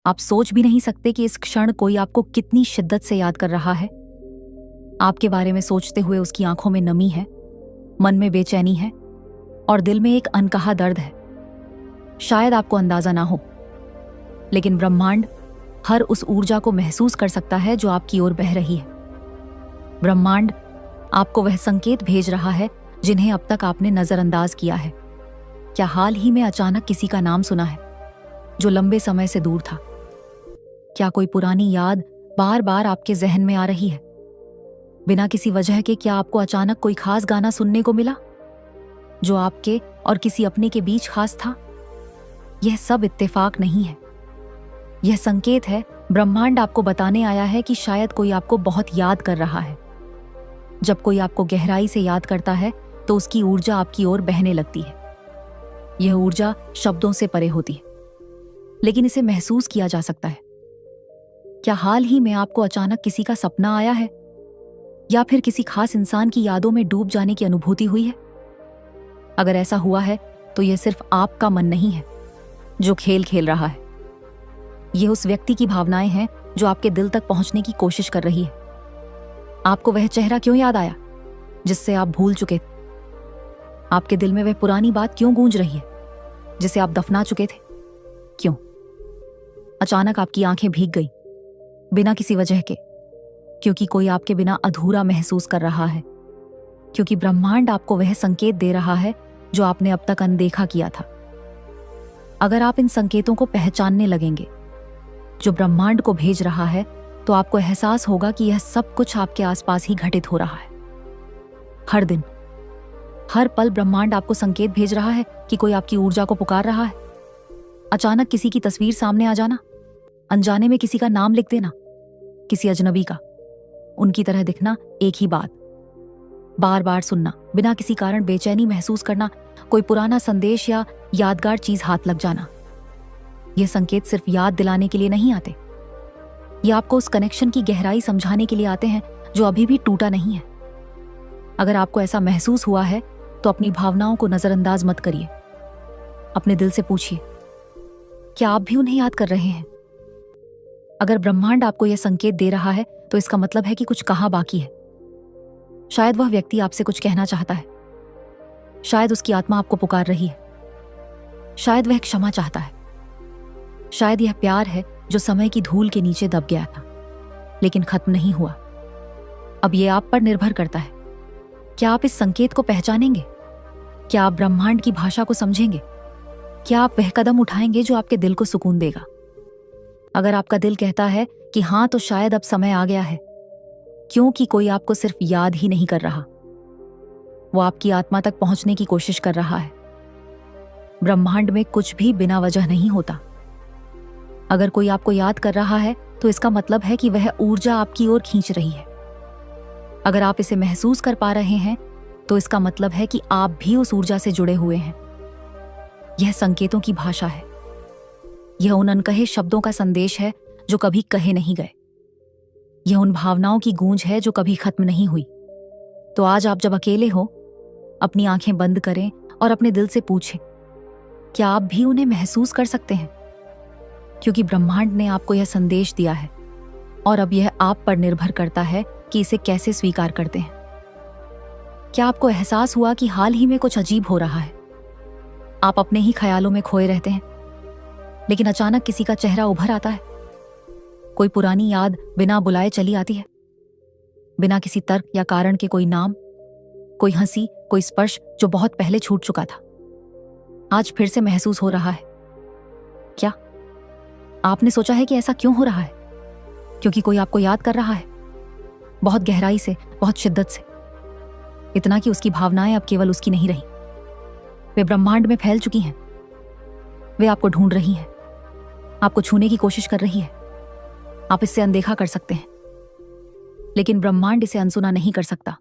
आप सोच भी नहीं सकते कि इस क्षण कोई आपको कितनी शिद्दत से याद कर रहा है। आपके बारे में सोचते हुए उसकी आंखों में नमी है, मन में बेचैनी है और दिल में एक अनकहा दर्द है। शायद आपको अंदाजा ना हो, लेकिन ब्रह्मांड हर उस ऊर्जा को महसूस कर सकता है जो आपकी ओर बह रही है। ब्रह्मांड आपको वह संकेत भेज रहा है जिन्हें अब तक आपने नजरअंदाज किया है। क्या हाल ही में अचानक किसी का नाम सुना है जो लंबे समय से दूर था? क्या कोई पुरानी याद बार बार आपके जहन में आ रही है बिना किसी वजह के? क्या आपको अचानक कोई खास गाना सुनने को मिला जो आपके और किसी अपने के बीच खास था? यह सब इत्तेफाक नहीं है, यह संकेत है। ब्रह्मांड आपको बताने आया है कि शायद कोई आपको बहुत याद कर रहा है। जब कोई आपको गहराई से याद करता है तो उसकी ऊर्जा आपकी ओर बहने लगती है। यह ऊर्जा शब्दों से परे होती है, लेकिन इसे महसूस किया जा सकता है। क्या हाल ही में आपको अचानक किसी का सपना आया है या फिर किसी खास इंसान की यादों में डूब जाने की अनुभूति हुई है? अगर ऐसा हुआ है तो यह सिर्फ आपका मन नहीं है जो खेल खेल रहा है। यह उस व्यक्ति की भावनाएं हैं जो आपके दिल तक पहुंचने की कोशिश कर रही है। आपको वह चेहरा क्यों याद आया जिससे आप भूल चुके थे? आपके दिल में वह पुरानी बात क्यों गूंज रही है जिसे आप दफना चुके थे? क्यों अचानक आपकी आंखें भीग गई बिना किसी वजह के? क्योंकि कोई आपके बिना अधूरा महसूस कर रहा है। क्योंकि ब्रह्मांड आपको वह संकेत दे रहा है जो आपने अब तक अनदेखा किया था। अगर आप इन संकेतों को पहचानने लगेंगे जो ब्रह्मांड को भेज रहा है, तो आपको एहसास होगा कि यह सब कुछ आपके आसपास ही घटित हो रहा है। हर दिन, हर पल ब्रह्मांड आपको संकेत भेज रहा है कि कोई आपकी ऊर्जा को पुकार रहा है। अचानक किसी की तस्वीर सामने आ जाना, अनजाने में किसी का नाम लिख देना, किसी अजनबी का, उनकी तरह दिखना, एक ही बात बार बार सुनना, बिना किसी कारण बेचैनी महसूस करना, कोई पुराना संदेश या यादगार चीज हाथ लग जाना। यह संकेत सिर्फ याद दिलाने के लिए नहीं आते, ये आपको उस कनेक्शन की गहराई समझाने के लिए आते हैं जो अभी भी टूटा नहीं है। अगर आपको ऐसा महसूस हुआ है तो अपनी भावनाओं को नजरअंदाज मत करिए। अपने दिल से पूछिए, क्या आप भी उन्हें याद कर रहे हैं? अगर ब्रह्मांड आपको यह संकेत दे रहा है तो इसका मतलब है कि कुछ कहा बाकी है। शायद वह व्यक्ति आपसे कुछ कहना चाहता है, शायद उसकी आत्मा आपको पुकार रही है, शायद वह क्षमा चाहता है, शायद यह प्यार है जो समय की धूल के नीचे दब गया था लेकिन खत्म नहीं हुआ। अब यह आप पर निर्भर करता है। क्या आप इस संकेत को पहचानेंगे? क्या आप ब्रह्मांड की भाषा को समझेंगे? क्या आप वह कदम उठाएंगे जो आपके दिल को सुकून देगा? अगर आपका दिल कहता है कि हाँ, तो शायद अब समय आ गया है, क्योंकि कोई आपको सिर्फ याद ही नहीं कर रहा, वो आपकी आत्मा तक पहुंचने की कोशिश कर रहा है। ब्रह्मांड में कुछ भी बिना वजह नहीं होता। अगर कोई आपको याद कर रहा है तो इसका मतलब है कि वह ऊर्जा आपकी ओर खींच रही है। अगर आप इसे महसूस कर पा रहे हैं तो इसका मतलब है कि आप भी उस ऊर्जा से जुड़े हुए हैं। यह संकेतों की भाषा है। यह उन अनकहे शब्दों का संदेश है जो कभी कहे नहीं गए। यह उन भावनाओं की गूंज है जो कभी खत्म नहीं हुई। तो आज आप जब अकेले हो, अपनी आंखें बंद करें और अपने दिल से पूछें, क्या आप भी उन्हें महसूस कर सकते हैं? क्योंकि ब्रह्मांड ने आपको यह संदेश दिया है और अब यह आप पर निर्भर करता है कि इसे कैसे स्वीकार करते हैं। क्या आपको एहसास हुआ कि हाल ही में कुछ अजीब हो रहा है? आप अपने ही ख्यालों में खोए रहते हैं, लेकिन अचानक किसी का चेहरा उभर आता है। कोई पुरानी याद बिना बुलाए चली आती है, बिना किसी तर्क या कारण के। कोई नाम, कोई हंसी, कोई स्पर्श जो बहुत पहले छूट चुका था, आज फिर से महसूस हो रहा है। क्या आपने सोचा है कि ऐसा क्यों हो रहा है? क्योंकि कोई आपको याद कर रहा है, बहुत गहराई से, बहुत शिद्दत से, इतना कि उसकी भावनाएं अब केवल उसकी नहीं रही, वे ब्रह्मांड में फैल चुकी हैं। वे आपको ढूंढ रही हैं, आपको छूने की कोशिश कर रही है। आप इससे अनदेखा कर सकते हैं, लेकिन ब्रह्मांड इसे अनसुना नहीं कर सकता।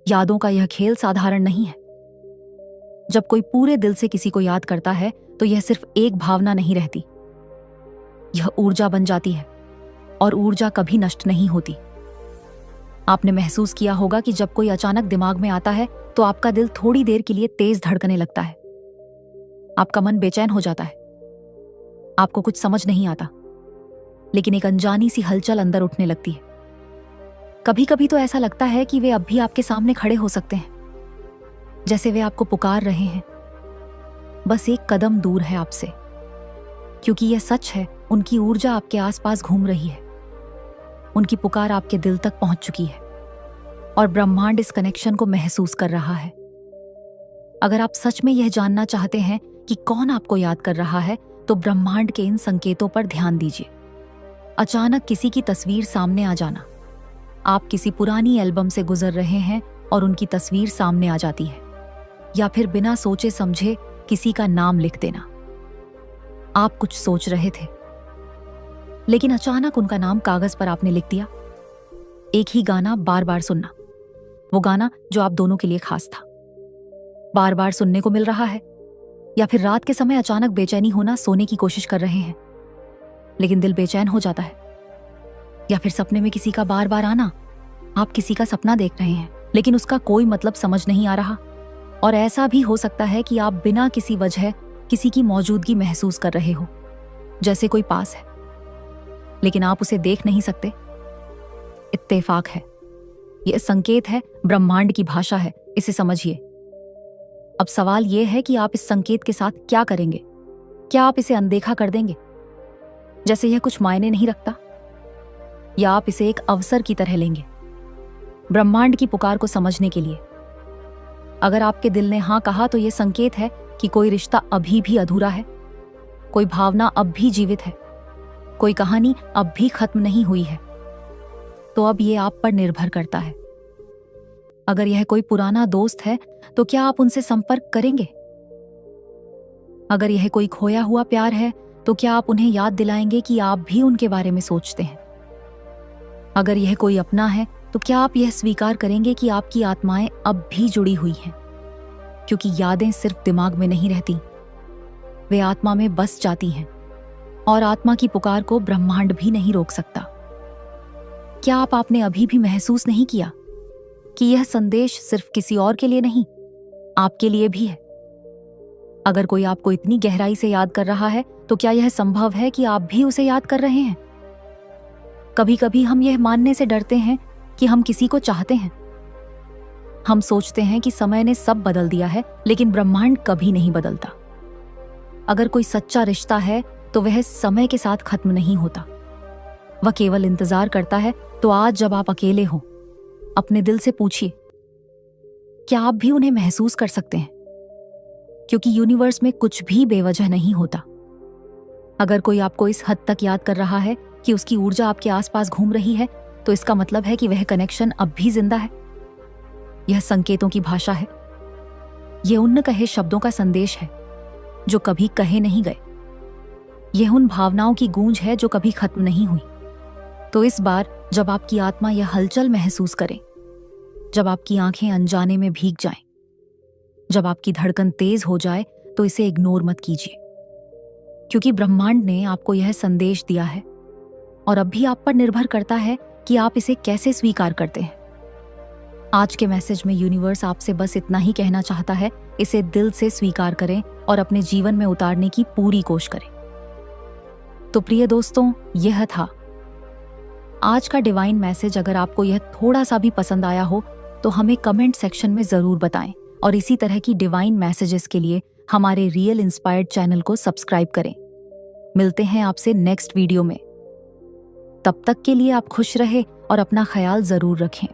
यादों का यह खेल साधारण नहीं है। जब कोई पूरे दिल से किसी को याद करता है तो यह सिर्फ एक भावना नहीं रहती, यह ऊर्जा बन जाती है, और ऊर्जा कभी नष्ट नहीं होती। आपने महसूस किया होगा कि जब कोई अचानक दिमाग में आता है तो आपका दिल थोड़ी देर के लिए तेज धड़कने लगता है, आपका मन बेचैन हो जाता है, आपको कुछ समझ नहीं आता, लेकिन एक अनजानी सी हलचल अंदर उठने लगती है। कभी कभी तो ऐसा लगता है कि वे अब भी आपके सामने खड़े हो सकते हैं, जैसे वे आपको पुकार रहे हैं, बस एक कदम दूर है आपसे। क्योंकि यह सच है, उनकी ऊर्जा आपके आसपास घूम रही है, उनकी पुकार आपके दिल तक पहुंच चुकी है और ब्रह्मांड इस कनेक्शन को महसूस कर रहा है। अगर आप सच में यह जानना चाहते हैं कि कौन आपको याद कर रहा है, तो ब्रह्मांड के इन संकेतों पर ध्यान दीजिए। अचानक किसी की तस्वीर सामने आ जाना, आप किसी पुरानी एल्बम से गुजर रहे हैं और उनकी तस्वीर सामने आ जाती है, या फिर बिना सोचे समझे किसी का नाम लिख देना। आप कुछ सोच रहे थे, लेकिन अचानक उनका नाम कागज पर आपने लिख दिया। एक ही गाना बार बार सुनना, वो गाना जो आप दोनों के लिए खास था, बार बार सुनने को मिल रहा है। या फिर रात के समय अचानक बेचैनी होना, सोने की कोशिश कर रहे हैं लेकिन दिल बेचैन हो जाता है। या फिर सपने में किसी का बार बार आना, आप किसी का सपना देख रहे हैं लेकिन उसका कोई मतलब समझ नहीं आ रहा। और ऐसा भी हो सकता है कि आप बिना किसी वजह किसी की मौजूदगी महसूस कर रहे हो, जैसे कोई पास है लेकिन आप उसे देख नहीं सकते। इत्तेफाक है, यह संकेत है, ब्रह्मांड की भाषा है, इसे समझिए। अब सवाल यह है कि आप इस संकेत के साथ क्या करेंगे। क्या आप इसे अनदेखा कर देंगे, जैसे यह कुछ मायने नहीं रखता, या आप इसे एक अवसर की तरह लेंगे ब्रह्मांड की पुकार को समझने के लिए। अगर आपके दिल ने हां कहा, तो यह संकेत है कि कोई रिश्ता अभी भी अधूरा है, कोई भावना अब भी जीवित है, कोई कहानी अब भी खत्म नहीं हुई है। तो अब यह आप पर निर्भर करता है। अगर यह कोई पुराना दोस्त है, तो क्या आप उनसे संपर्क करेंगे? अगर यह कोई खोया हुआ प्यार है, तो क्या आप उन्हें याद दिलाएंगे कि आप भी उनके बारे में सोचते हैं? अगर यह कोई अपना है, तो क्या आप यह स्वीकार करेंगे कि आपकी आत्माएं अब भी जुड़ी हुई हैं? क्योंकि यादें सिर्फ दिमाग में नहीं रहती, वे आत्मा में बस जाती हैं, और आत्मा की पुकार को ब्रह्मांड भी नहीं रोक सकता। क्या आपने अभी भी महसूस नहीं किया कि यह संदेश सिर्फ किसी और के लिए नहीं, आपके लिए भी है? अगर कोई आपको इतनी गहराई से याद कर रहा है, तो क्या यह संभव है कि आप भी उसे याद कर रहे हैं? कभी कभी हम यह मानने से डरते हैं कि हम किसी को चाहते हैं। हम सोचते हैं कि समय ने सब बदल दिया है, लेकिन ब्रह्मांड कभी नहीं बदलता। अगर कोई सच्चा रिश्ता है, तो वह समय के साथ खत्म नहीं होता, वह केवल इंतजार करता है। तो आज जब आप अकेले हो, अपने दिल से पूछिए, क्या आप भी उन्हें महसूस कर सकते हैं? क्योंकि यूनिवर्स में कुछ भी बेवजह नहीं होता। अगर कोई आपको इस हद तक याद कर रहा है कि उसकी ऊर्जा आपके आसपास घूम रही है, तो इसका मतलब है कि वह कनेक्शन अब भी जिंदा है। यह संकेतों की भाषा है, यह उन न कहे शब्दों का संदेश है जो कभी कहे नहीं गए, यह उन भावनाओं की गूंज है जो कभी खत्म नहीं हुई। तो इस बार जब आपकी आत्मा यह हलचल महसूस करे, जब आपकी आंखें अनजाने में भीग जाएं, जब आपकी धड़कन तेज हो जाए, तो इसे इग्नोर मत कीजिए, क्योंकि ब्रह्मांड ने आपको यह संदेश दिया है और अब भी आप पर निर्भर करता है कि आप इसे कैसे स्वीकार करते हैं। आज के मैसेज में यूनिवर्स आपसे बस इतना ही कहना चाहता है, इसे दिल से स्वीकार करें और अपने जीवन में उतारने की पूरी कोशिश करें। तो प्रिय दोस्तों, यह था आज का डिवाइन मैसेज। अगर आपको यह थोड़ा सा भी पसंद आया हो, तो हमें कमेंट सेक्शन में जरूर बताएं, और इसी तरह की डिवाइन मैसेजेस के लिए हमारे रियल इंस्पायर्ड चैनल को सब्सक्राइब करें। मिलते हैं आपसे नेक्स्ट वीडियो में। तब तक के लिए आप खुश रहे और अपना ख्याल जरूर रखें।